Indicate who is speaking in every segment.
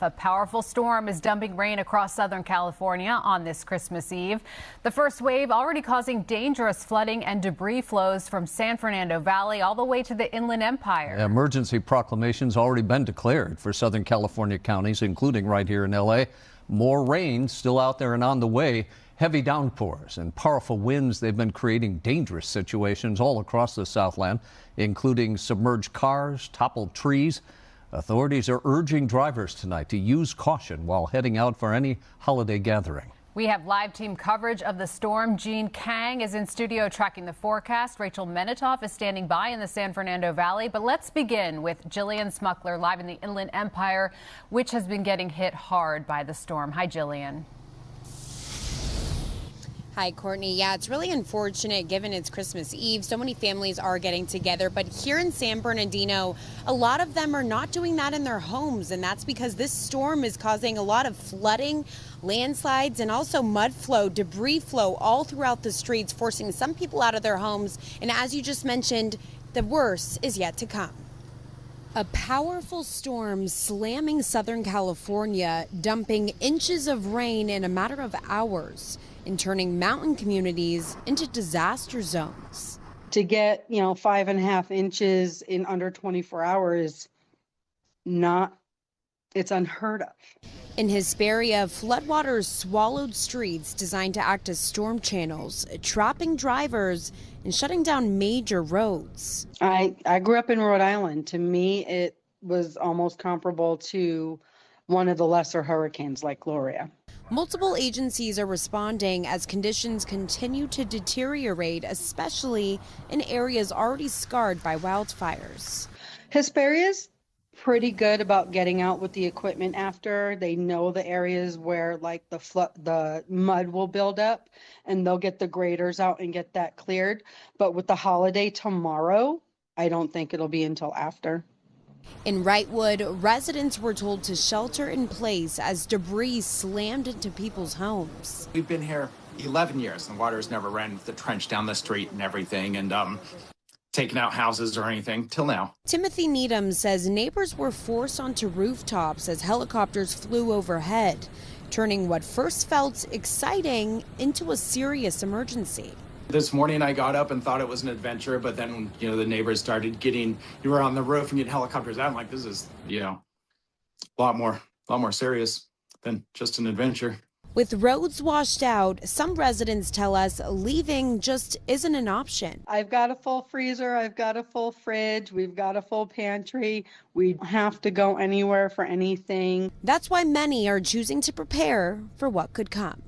Speaker 1: A powerful storm is dumping rain across Southern California on this Christmas Eve. The first wave already causing dangerous flooding and debris flows from San Fernando Valley all the way to the Inland Empire.
Speaker 2: Emergency proclamations already been declared for Southern California counties, including right here in L.A. More rain still out there and on the way. Heavy downpours and powerful winds, they've been creating dangerous situations all across the Southland, including submerged cars, toppled trees. Authorities are urging drivers tonight to use caution while heading out for any holiday gathering.
Speaker 1: We have live team coverage of the storm. Jean Kang is in studio tracking the forecast. Rachel Menitoff is standing by in the San Fernando Valley. But let's begin with Jillian Smuckler live in the Inland Empire, which has been getting hit hard by the storm. Hi, Jillian.
Speaker 3: Hi, Courtney. Yeah, it's really unfortunate given it's Christmas Eve. So many families are getting together. But here in San Bernardino, a lot of them are not doing that in their homes. And that's because this storm is causing a lot of flooding, landslides, and also mud flow, debris flow all throughout the streets, forcing some people out of their homes. And as you just mentioned, the worst is yet to come. A powerful storm slamming Southern California, dumping inches of rain in a matter of hours and turning mountain communities into disaster zones.
Speaker 4: To get, 5.5 inches in under 24 hours, it's unheard of.
Speaker 3: In Hesperia, floodwaters swallowed streets designed to act as storm channels, trapping drivers and shutting down major roads.
Speaker 4: I grew up in Rhode Island. To me, it was almost comparable to one of the lesser hurricanes like Gloria.
Speaker 3: Multiple agencies are responding as conditions continue to deteriorate, especially in areas already scarred by wildfires.
Speaker 4: Hesperia's pretty good about getting out with the equipment after. They know the areas where the mud will build up, and they'll get the graders out and get that cleared. But with the holiday tomorrow, I don't think it'll be until after.
Speaker 3: In Wrightwood, residents were told to shelter in place as debris slammed into people's homes.
Speaker 5: We've been here 11 years and water's never ran with the trench down the street and everything, and taken out houses or anything till now.
Speaker 3: Timothy Needham says neighbors were forced onto rooftops as helicopters flew overhead, turning what first felt exciting into a serious emergency.
Speaker 5: This morning I got up and thought it was an adventure, but then, the neighbors started you were on the roof and getting helicopters out. I'm like, this is, a lot more serious than just an adventure.
Speaker 3: With roads washed out, some residents tell us leaving just isn't an option.
Speaker 4: I've got a full freezer, I've got a full fridge, we've got a full pantry. We don't have to go anywhere for anything.
Speaker 3: That's why many are choosing to prepare for what could come.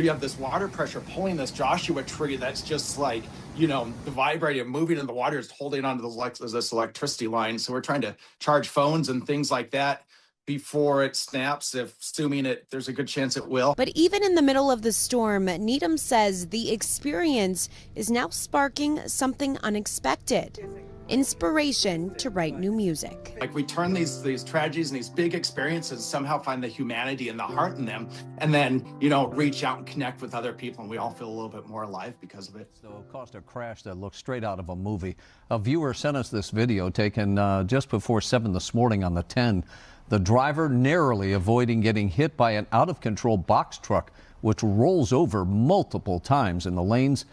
Speaker 5: You have this water pressure pulling this Joshua tree that's just like, vibrating, moving, and the water is holding onto this electricity line. So we're trying to charge phones and things like that before it snaps, assuming there's a good chance it will.
Speaker 3: But even in the middle of the storm, Needham says the experience is now sparking something unexpected. Inspiration to write new music.
Speaker 5: Like we turn these tragedies and these big experiences, somehow find the humanity and the heart in them, and then, reach out and connect with other people, and we all feel a little bit more alive because of it.
Speaker 2: So it caused a crash that looks straight out of a movie. A viewer sent us this video taken just before 7 this morning on the 10. The driver narrowly avoiding getting hit by an out-of-control box truck, which rolls over multiple times in the lanes.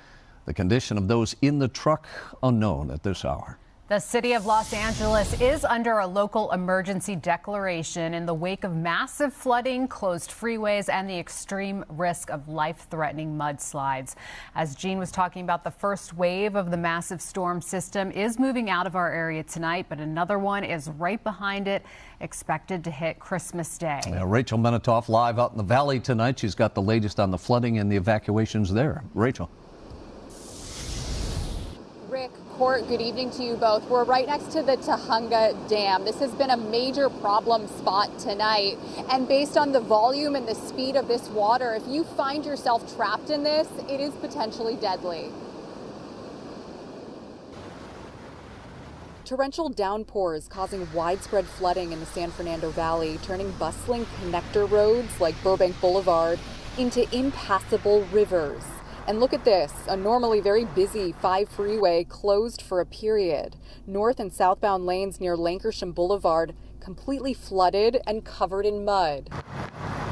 Speaker 2: The condition of those in the truck unknown at this hour.
Speaker 1: The city of Los Angeles is under a local emergency declaration in the wake of massive flooding, closed freeways, and the extreme risk of life-threatening mudslides. As Jean was talking about, the first wave of the massive storm system is moving out of our area tonight, but another one is right behind it, expected to hit Christmas Day.
Speaker 2: Rachel Menitoff live out in the valley tonight. She's got the latest on the flooding and the evacuations there. Rachel.
Speaker 6: Rick, Court, good evening to you both. We're right next to the Tujunga Dam. This has been a major problem spot tonight. And based on the volume and the speed of this water, if you find yourself trapped in this, it is potentially deadly. Torrential downpours causing widespread flooding in the San Fernando Valley, turning bustling connector roads like Burbank Boulevard into impassable rivers. And look at this, a normally very busy 5 freeway closed for a period. North and southbound lanes near Lankershim Boulevard completely flooded and covered in mud.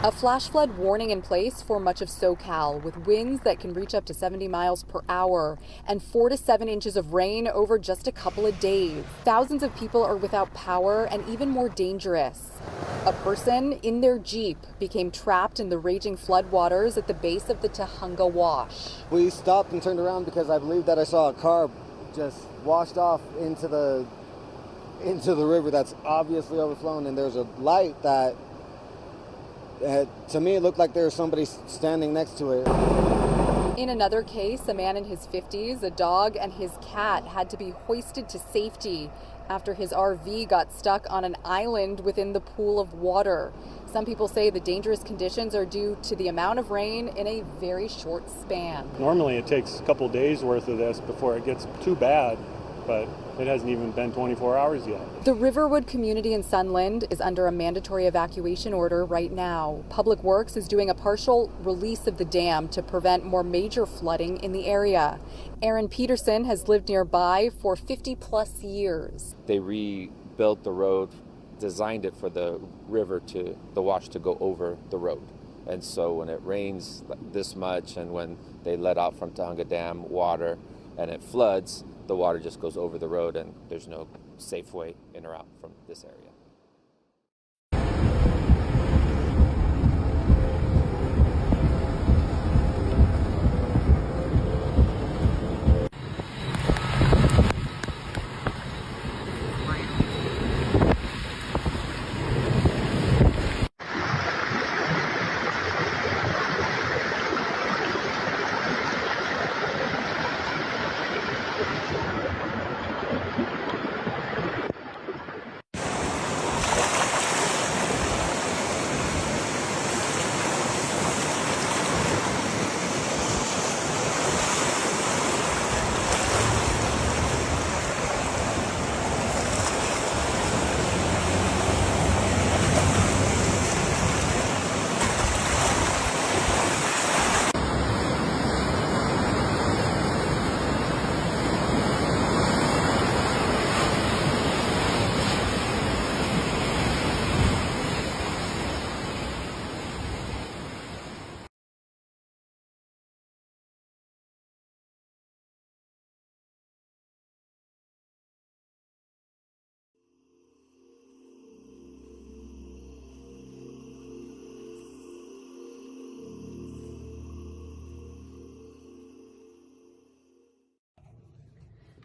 Speaker 6: A flash flood warning in place for much of SoCal, with winds that can reach up to 70 miles per hour and 4 to 7 inches of rain over just a couple of days. Thousands of people are without power, and even more dangerous, a person in their Jeep became trapped in the raging floodwaters at the base of the Tahunga Wash.
Speaker 7: We stopped and turned around because I believe that I saw a car just washed off into the river that's obviously overflown, and there's a light that to me it looked like there was somebody standing next to it.
Speaker 6: In another case, a man in his 50s, a dog, and his cat had to be hoisted to safety after his RV got stuck on an island within the pool of water. Some people say the dangerous conditions are due to the amount of rain in a very short span.
Speaker 8: Normally it takes a couple days worth of this before it gets too bad, but it hasn't even been 24 hours yet.
Speaker 6: The Riverwood community in Sunland is under a mandatory evacuation order right now. Public Works is doing a partial release of the dam to prevent more major flooding in the area. Aaron Peterson has lived nearby for 50 plus years.
Speaker 9: They rebuilt the road, designed it for the river the wash to go over the road. And so when it rains this much and when they let out from Tahunga Dam water and it floods, the water just goes over the road and there's no safe way in or out from this area.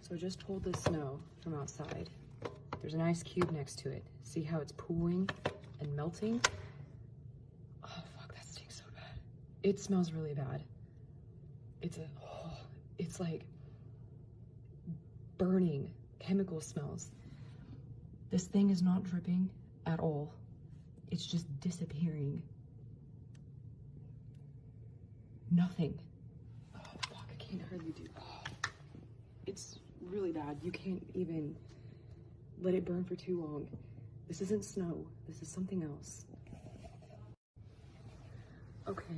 Speaker 10: So I just pulled the snow from outside. There's an ice cube next to it. See how it's pooling and melting? Oh, fuck, that stinks so bad. It smells really bad. It's like burning chemical smells. This thing is not dripping at all. It's just disappearing. Nothing. Oh, fuck, I can't hardly do. Oh, it's really bad. You can't even let it burn for too long. This isn't snow. This is something else. Okay.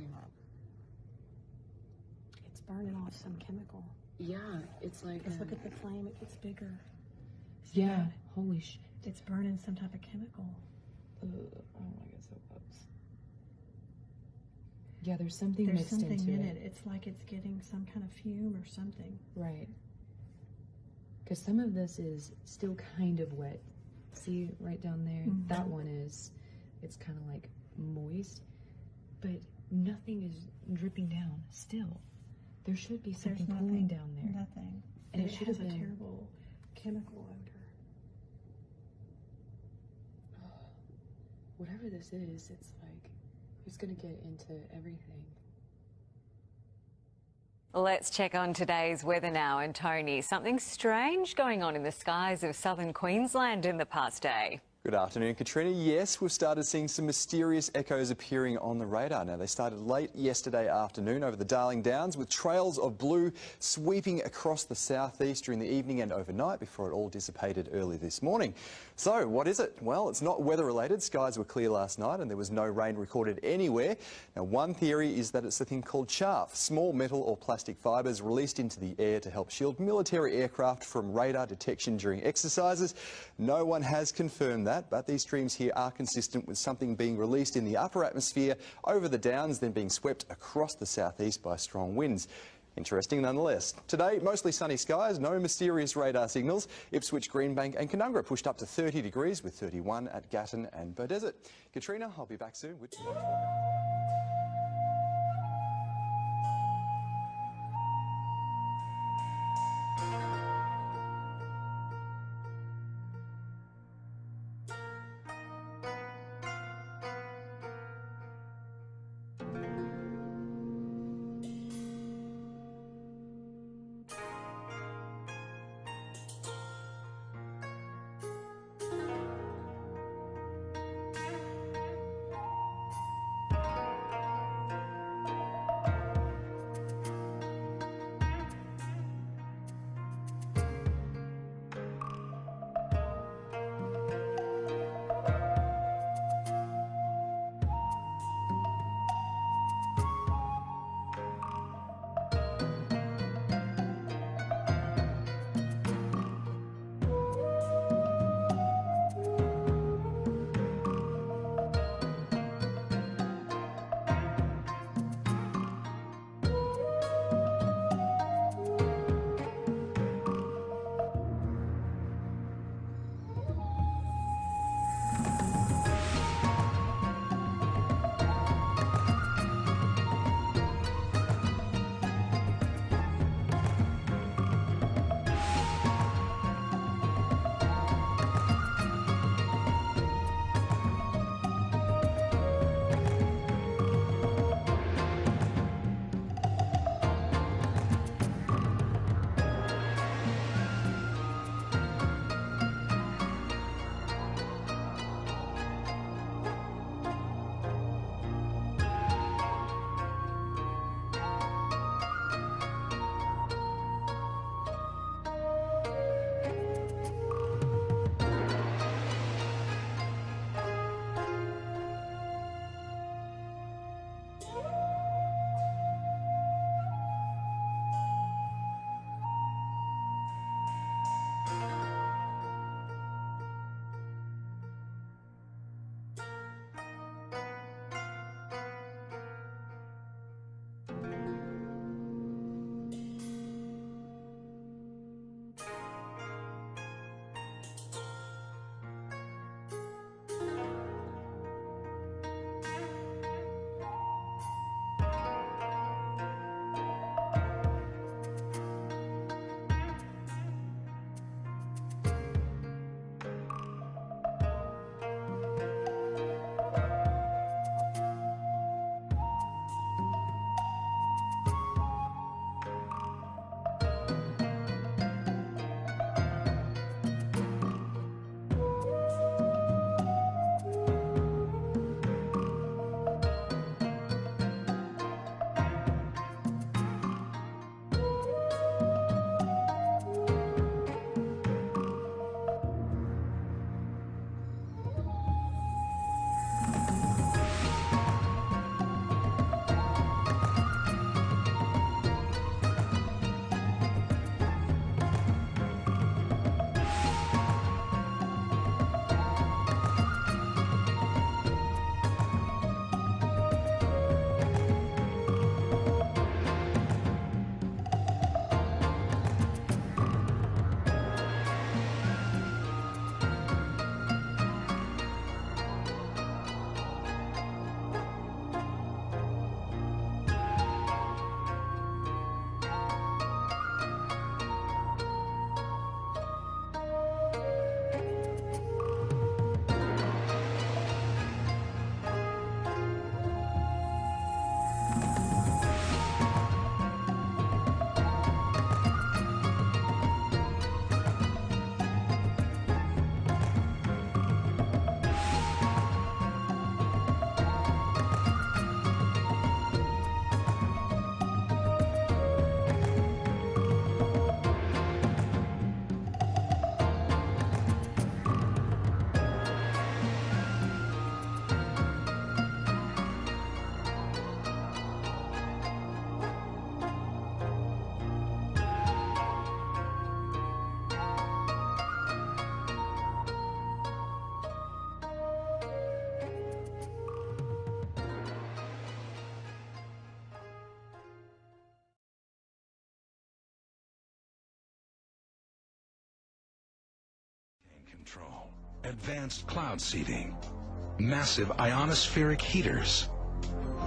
Speaker 11: It's burning off some chemical.
Speaker 10: Yeah, it's like...
Speaker 11: Just look at the flame. It gets bigger.
Speaker 10: See yeah, that? Holy shit.
Speaker 11: It's burning some type of chemical.
Speaker 10: Oh my god, so close. Yeah, there's something mixed into it.
Speaker 11: There's something in it. It's like it's getting some kind of fume or something.
Speaker 10: Right. Because some of this is still kind of wet. See right down there? Mm-hmm. That one is, it's kind of like moist, but nothing is dripping down still. There should be something pooling down there.
Speaker 11: Nothing.
Speaker 10: And it should have
Speaker 11: a
Speaker 10: been
Speaker 11: terrible chemical odor.
Speaker 10: Oh, whatever this is, it's like, it's going to get into everything.
Speaker 12: Let's check on today's weather now. And Tony, something strange going on in the skies of southern Queensland in the past day.
Speaker 13: Good afternoon, Katrina. Yes, we've started seeing some mysterious echoes appearing on the radar. Now, they started late yesterday afternoon over the Darling Downs with trails of blue sweeping across the southeast during the evening and overnight before it all dissipated early this morning. So, what is it? Well, it's not weather-related. Skies were clear last night and there was no rain recorded anywhere. Now, one theory is that it's a thing called chaff, small metal or plastic fibres released into the air to help shield military aircraft from radar detection during exercises. No one has confirmed that. that, but these streams here are consistent with something being released in the upper atmosphere over the downs, then being swept across the southeast by strong winds. Interesting nonetheless. Today, mostly sunny skies, no mysterious radar signals. Ipswich, Greenbank and Canungra pushed up to 30 degrees with 31 at Gatton and Beaudesert. Katrina, I'll be back soon with
Speaker 14: control, advanced cloud seeding, massive ionospheric heaters,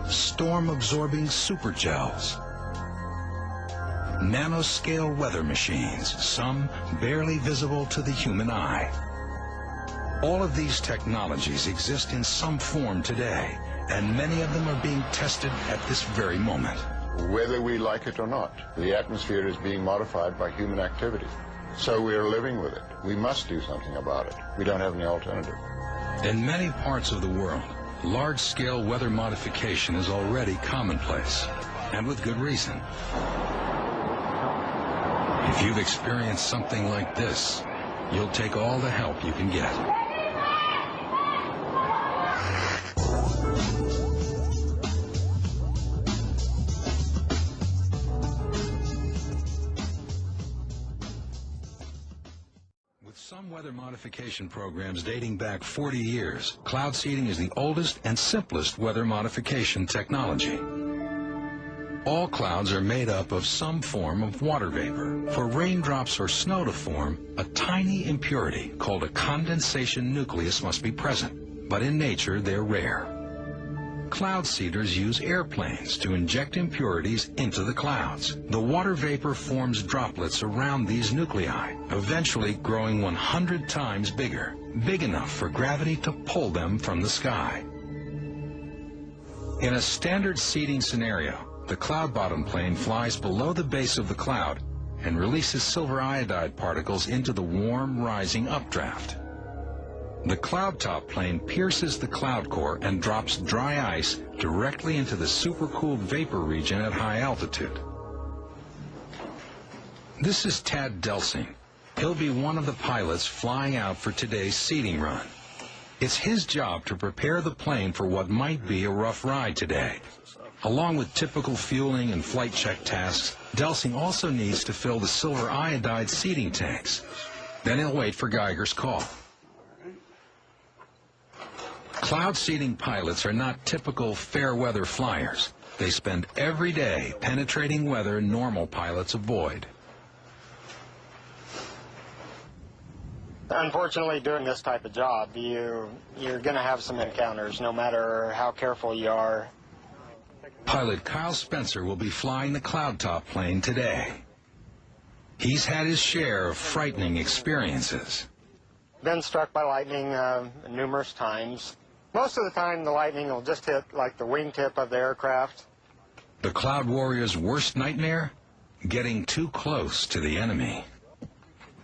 Speaker 14: storm-absorbing supergels, nanoscale weather machines, some barely visible to the human eye. All of these technologies exist in some form today, and many of them are being tested at this very moment.
Speaker 15: Whether we like it or not, the atmosphere is being modified by human activity. So we are living with it. We must do something about it. We don't have any alternative.
Speaker 14: In many parts of the world, large-scale weather modification is already commonplace, and with good reason. If you've experienced something like this, you'll take all the help you can get. With some weather modification programs dating back 40 years, cloud seeding is the oldest and simplest weather modification technology. All clouds are made up of some form of water vapor. For raindrops or snow to form, a tiny impurity called a condensation nucleus must be present, but in nature they're rare. Cloud seeders use airplanes to inject impurities into the clouds. The water vapor forms droplets around these nuclei, eventually growing 100 times bigger, big enough for gravity to pull them from the sky. In a standard seeding scenario, the cloud bottom plane flies below the base of the cloud and releases silver iodide particles into the warm, rising updraft. The cloud top plane pierces the cloud core and drops dry ice directly into the supercooled vapor region at high altitude. This is Tad Delsing. He'll be one of the pilots flying out for today's seeding run. It's his job to prepare the plane for what might be a rough ride today. Along with typical fueling and flight check tasks, Delsing also needs to fill the silver iodide seeding tanks. Then he'll wait for Geiger's call. Cloud seeding pilots are not typical fair weather flyers. They spend every day penetrating weather normal pilots avoid.
Speaker 16: Unfortunately, doing this type of job, you're going to have some encounters, no matter how careful you are.
Speaker 14: Pilot Kyle Spencer will be flying the cloud top plane today. He's had his share of frightening experiences.
Speaker 16: Been struck by lightning numerous times. Most of the time, the lightning will just hit like the wingtip of the aircraft.
Speaker 14: The Cloud Warrior's worst nightmare? Getting too close to the enemy.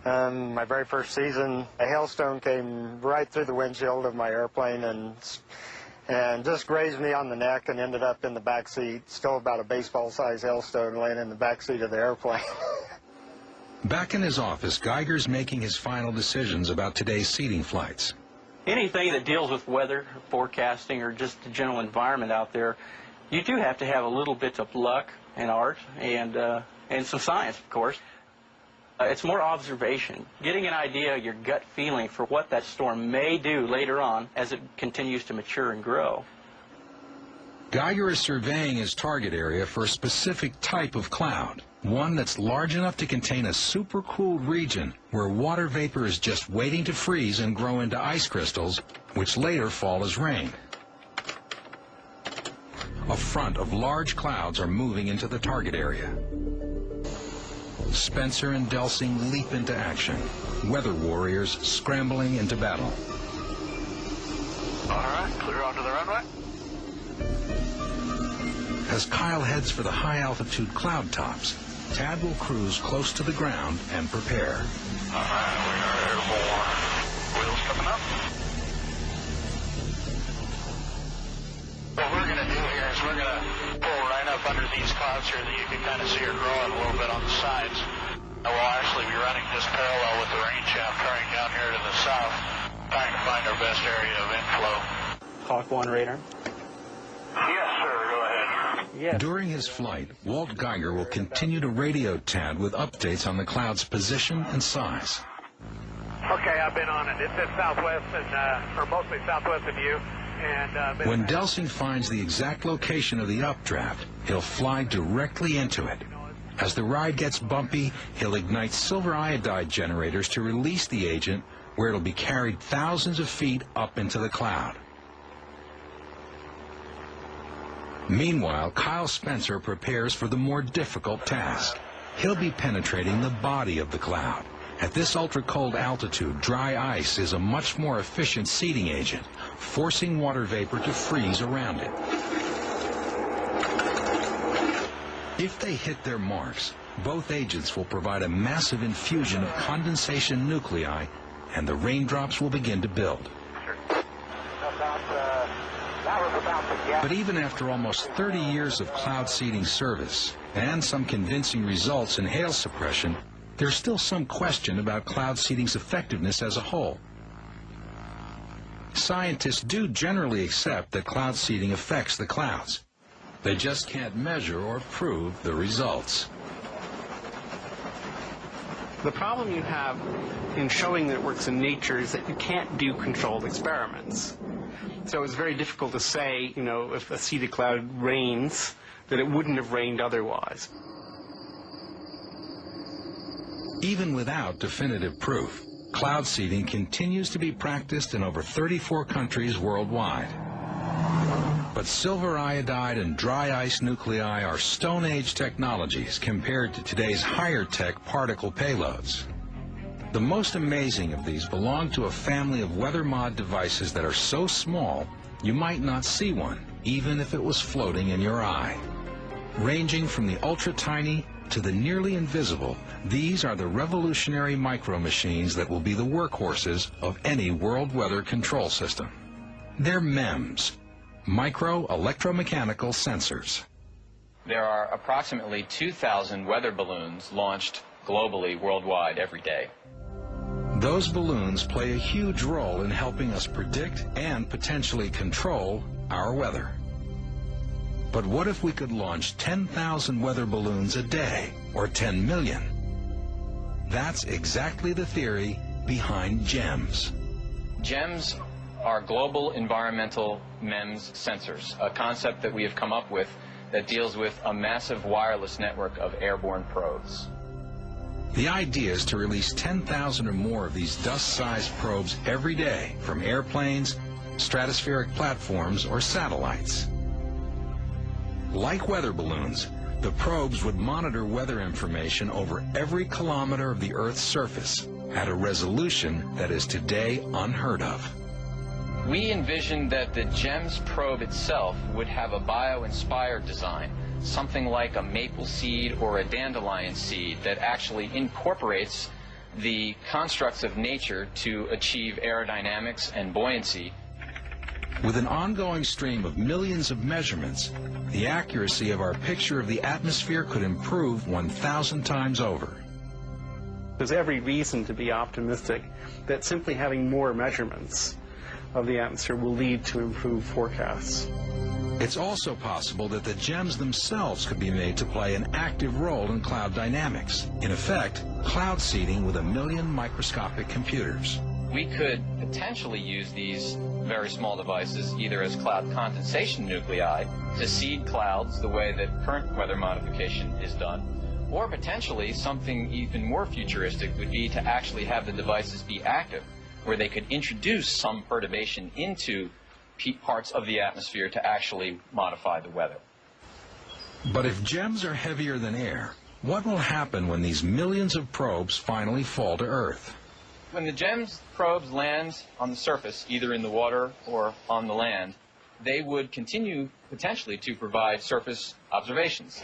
Speaker 16: My very first season, a hailstone came right through the windshield of my airplane and just grazed me on the neck and ended up in the back seat. Still about a baseball-sized hailstone laying in the back seat of the airplane.
Speaker 14: Back in his office, Geiger's making his final decisions about today's seeding flights.
Speaker 17: Anything that deals with weather, forecasting, or just the general environment out there, you do have to have a little bit of luck and art and some science, of course. It's more observation, getting an idea, your gut feeling for what that storm may do later on as it continues to mature and grow.
Speaker 14: Geiger is surveying his target area for a specific type of cloud, one that's large enough to contain a supercooled region where water vapor is just waiting to freeze and grow into ice crystals, which later fall as rain. A front of large clouds are moving into the target area. Spencer and Delsing leap into action, weather warriors scrambling into battle.
Speaker 18: All right, clear onto the runway.
Speaker 14: As Kyle heads for the high-altitude cloud tops, Tad will cruise close to the ground and prepare.
Speaker 18: All right, we are airborne. Wheels coming up. What we're going to do here is we're going to pull right up under these clouds here that you can kind of see are growing a little bit on the sides. And we'll actually be running just parallel with the rain shaft turning down here to the south, trying to find our best area of inflow.
Speaker 17: Hawk 1 radar.
Speaker 18: Yes, sir. Go ahead.
Speaker 17: Yes.
Speaker 14: During his flight, Walt Geiger will continue to radio Tad with updates on the cloud's position and size.
Speaker 19: Okay, I've been on it. It's at southwest or mostly southwest of you.
Speaker 14: When Delsing finds the exact location of the updraft, he'll fly directly into it. As the ride gets bumpy, he'll ignite silver iodide generators to release the agent where it'll be carried thousands of feet up into the cloud. Meanwhile, Kyle Spencer prepares for the more difficult task. He'll be penetrating the body of the cloud. At this ultra-cold altitude, dry ice is a much more efficient seeding agent, forcing water vapor to freeze around it. If they hit their marks, both agents will provide a massive infusion of condensation nuclei, and the raindrops will begin to build. But even after almost 30 years of cloud seeding service and some convincing results in hail suppression, there's still some question about cloud seeding's effectiveness as a whole. Scientists do generally accept that cloud seeding affects the clouds. They just can't measure or prove the results.
Speaker 20: The problem you have in showing that it works in nature is that you can't do controlled experiments. So it's very difficult to say, you know, if a seeded cloud rains, that it wouldn't have rained otherwise.
Speaker 14: Even without definitive proof, cloud seeding continues to be practiced in over 34 countries worldwide. But silver iodide and dry ice nuclei are Stone Age technologies compared to today's higher-tech particle payloads. The most amazing of these belong to a family of weather mod devices that are so small you might not see one, even if it was floating in your eye. Ranging from the ultra-tiny to the nearly invisible, these are the revolutionary micro-machines that will be the workhorses of any world weather control system. They're MEMS, micro-electromechanical sensors.
Speaker 21: There are approximately 2,000 weather balloons launched globally, worldwide, every day.
Speaker 14: Those balloons play a huge role in helping us predict and potentially control our weather. But what if we could launch 10,000 weather balloons a day, or 10 million? That's exactly the theory behind GEMS.
Speaker 21: GEMS are global environmental MEMS sensors, a concept that we have come up with that deals with a massive wireless network of airborne probes.
Speaker 14: The idea is to release 10,000 or more of these dust-sized probes every day from airplanes, stratospheric platforms, or satellites. Like weather balloons, the probes would monitor weather information over every kilometer of the Earth's surface at a resolution that is today unheard of.
Speaker 21: We envisioned that the GEMS probe itself would have a bio-inspired design, something like a maple seed or a dandelion seed that actually incorporates the constructs of nature to achieve aerodynamics and buoyancy.
Speaker 14: With an ongoing stream of millions of measurements, the accuracy of our picture of the atmosphere could improve 1,000 times over.
Speaker 20: There's every reason to be optimistic that simply having more measurements of the atmosphere will lead to improved forecasts.
Speaker 14: It's also possible that the GEMS themselves could be made to play an active role in cloud dynamics. In effect, cloud seeding with 1 million microscopic computers.
Speaker 21: We could potentially use these very small devices either as cloud condensation nuclei to seed clouds the way that current weather modification is done, or potentially something even more futuristic would be to actually have the devices be active, where they could introduce some perturbation into parts of the atmosphere to actually modify the weather.
Speaker 14: But if GEMS are heavier than air, what will happen when these millions of probes finally fall to Earth?
Speaker 21: When the GEMS probes land on the surface, either in the water or on the land, they would continue potentially to provide surface observations.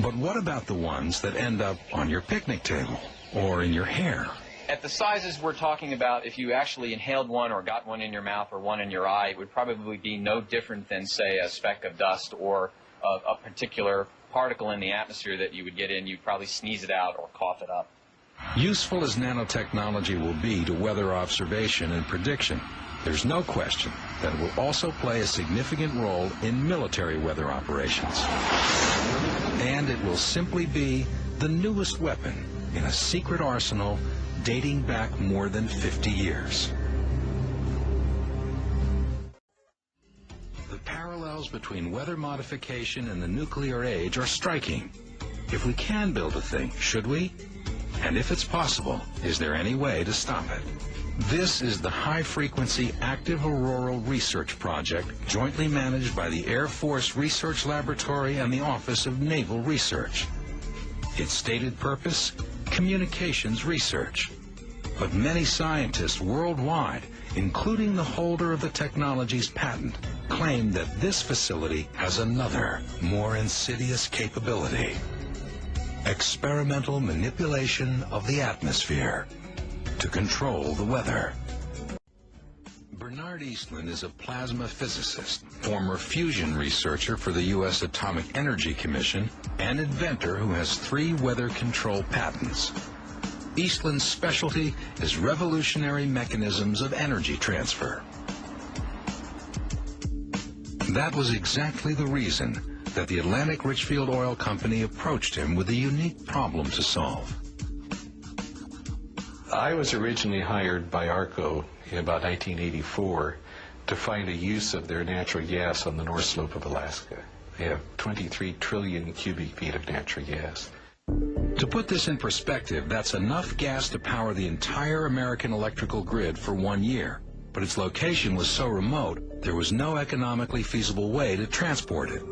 Speaker 14: But what about the ones that end up on your picnic table or in your hair?
Speaker 21: At the sizes we're talking about, if you actually inhaled one or got one in your mouth or one in your eye, it would probably be no different than, say, a speck of dust or a particular particle in the atmosphere that you would get in. You'd probably sneeze it out or cough it up.
Speaker 14: Useful as nanotechnology will be to weather observation and prediction, there's no question that it will also play a significant role in military weather operations. And it will simply be the newest weapon in a secret arsenal dating back more than 50 years. The parallels between weather modification and the nuclear age are striking. If we can build a thing, should we? And if it's possible, is there any way to stop it? This is the High-Frequency Active Auroral Research Project, jointly managed by the Air Force Research Laboratory and the Office of Naval Research. Its stated purpose? Communications research. But many scientists worldwide, including the holder of the technology's patent, claim that this facility has another, more insidious capability. Experimental manipulation of the atmosphere to control the weather. Bernard Eastland is a plasma physicist, former fusion researcher for the U.S. Atomic Energy Commission, and inventor who has 3 weather control patents. Eastland's specialty is revolutionary mechanisms of energy transfer. That was exactly the reason that the Atlantic Richfield Oil Company approached him with a unique problem to solve.
Speaker 4: I was originally hired by ARCO in about 1984 to find a use of their natural gas on the North Slope of Alaska. They have 23 trillion cubic feet of natural gas.
Speaker 14: To put this in perspective, that's enough gas to power the entire American electrical grid for 1 year. But its location was so remote, there was no economically feasible way to transport it.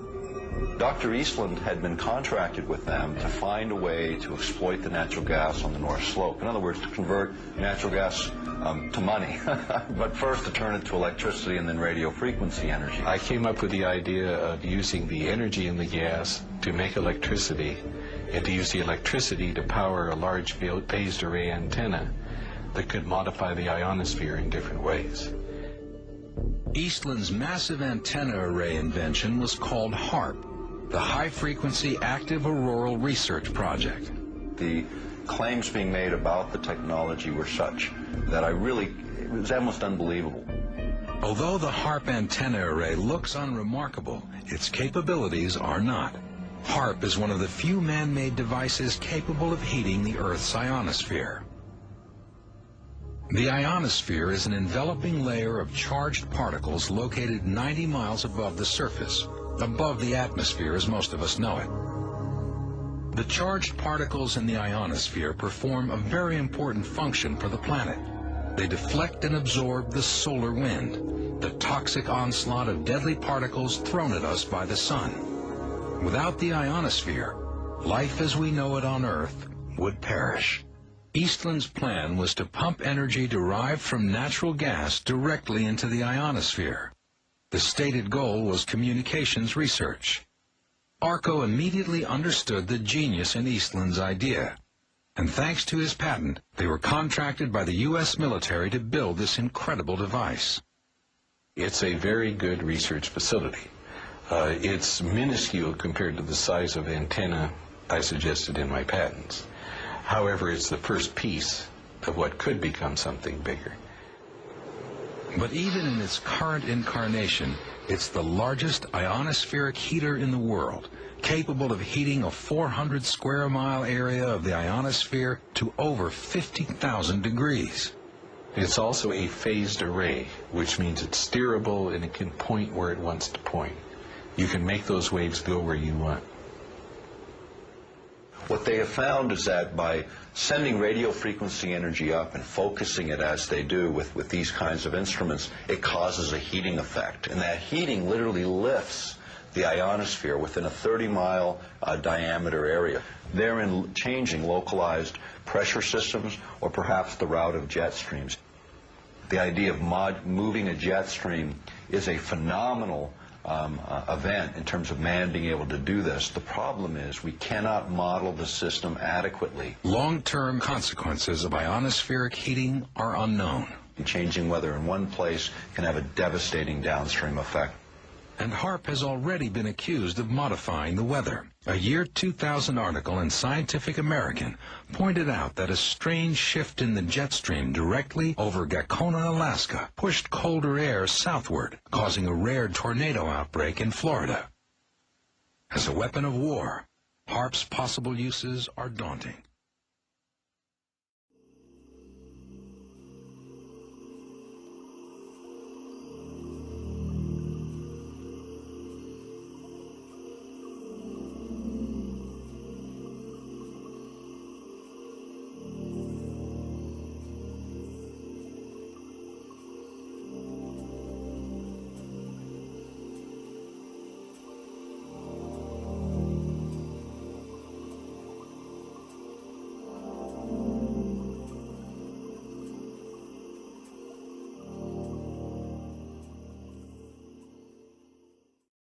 Speaker 22: Dr. Eastland had been contracted with them to find a way to exploit the natural gas on the North Slope. In other words, to convert natural gas to money, but first to turn it to electricity and then radio frequency energy.
Speaker 4: I came up with the idea of using the energy in the gas to make electricity, and to use the electricity to power a large phased array antenna that could modify the ionosphere in different ways.
Speaker 14: Eastland's massive antenna array invention was called HARP, the High-Frequency Active Auroral Research Project.
Speaker 22: The claims being made about the technology were such that it was almost unbelievable.
Speaker 14: Although the HARP antenna array looks unremarkable, its capabilities are not. HARP is one of the few man-made devices capable of heating the Earth's ionosphere. The ionosphere is an enveloping layer of charged particles located 90 miles above the surface, above the atmosphere as most of us know it. The charged particles in the ionosphere perform a very important function for the planet. They deflect and absorb the solar wind, the toxic onslaught of deadly particles thrown at us by the sun. Without the ionosphere, life as we know it on Earth would perish. Eastland's plan was to pump energy derived from natural gas directly into the ionosphere. The stated goal was communications research. ARCO immediately understood the genius in Eastland's idea, and thanks to his patent, they were contracted by the U.S. military to build this incredible device.
Speaker 4: It's a very good research facility. It's minuscule compared to the size of antenna I suggested in my patents. However, it's the first piece of what could become something bigger.
Speaker 14: But even in its current incarnation, it's the largest ionospheric heater in the world, capable of heating a 400 square mile area of the ionosphere to over 50,000 degrees.
Speaker 4: It's also a phased array, which means it's steerable and it can point where it wants to point. You can make those waves go where you want.
Speaker 22: What they have found is that by sending radio frequency energy up and focusing it as they do with these kinds of instruments, it causes a heating effect. And that heating literally lifts the ionosphere within a 30-mile diameter area, therein changing localized pressure systems or perhaps the route of jet streams. The idea of moving a jet stream is a phenomenal event in terms of man being able to do this. The problem is we cannot model the system adequately.
Speaker 14: Long-term consequences of ionospheric heating are unknown.
Speaker 22: Changing weather in one place can have a devastating downstream effect.
Speaker 14: And HARP has already been accused of modifying the weather. A year 2000 article in Scientific American pointed out that a strange shift in the jet stream directly over Gacona, Alaska, pushed colder air southward, causing a rare tornado outbreak in Florida. As a weapon of war, HARP's possible uses are daunting.